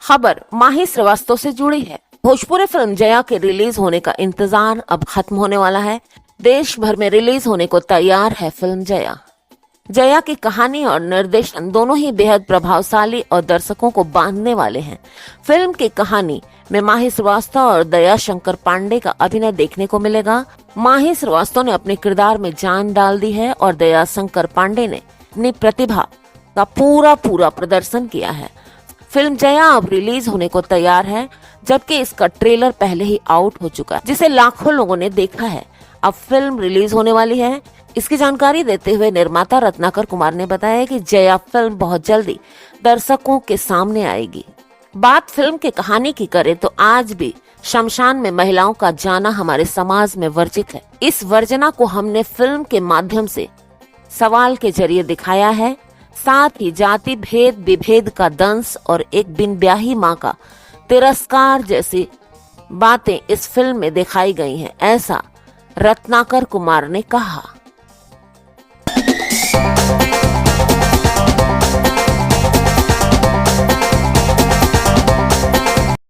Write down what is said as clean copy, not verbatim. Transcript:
खबर माही श्रीवास्तव से जुड़ी है। भोजपुरी फिल्म जया के रिलीज होने का इंतजार अब खत्म होने वाला है। देश भर में रिलीज होने को तैयार है फिल्म जया। जया की कहानी और निर्देशन दोनों ही बेहद प्रभावशाली और दर्शकों को बांधने वाले हैं। फिल्म की कहानी में माही श्रीवास्तव और दया शंकर पांडे का अभिनय देखने को मिलेगा। माही श्रीवास्तव ने अपने किरदार में जान डाल दी है और दया शंकर पांडे ने अपनी प्रतिभा का पूरा प्रदर्शन किया है। फिल्म जया अब रिलीज होने को तैयार है, जबकि इसका ट्रेलर पहले ही आउट हो चुका है, जिसे लाखों लोगों ने देखा है। अब फिल्म रिलीज होने वाली है। इसकी जानकारी देते हुए निर्माता रत्नाकर कुमार ने बताया कि जया फिल्म बहुत जल्दी दर्शकों के सामने आएगी। बात फिल्म की कहानी की करें तो आज भी शमशान में महिलाओं का जाना हमारे समाज में वर्जित है। इस वर्जना को हमने फिल्म के माध्यम से सवाल के जरिए दिखाया है। साथ ही जाति भेद विभेद का दंश और एक बिन ब्याही माँ का तिरस्कार जैसी बातें इस फिल्म में दिखाई गई हैं, ऐसा रत्नाकर कुमार ने कहा।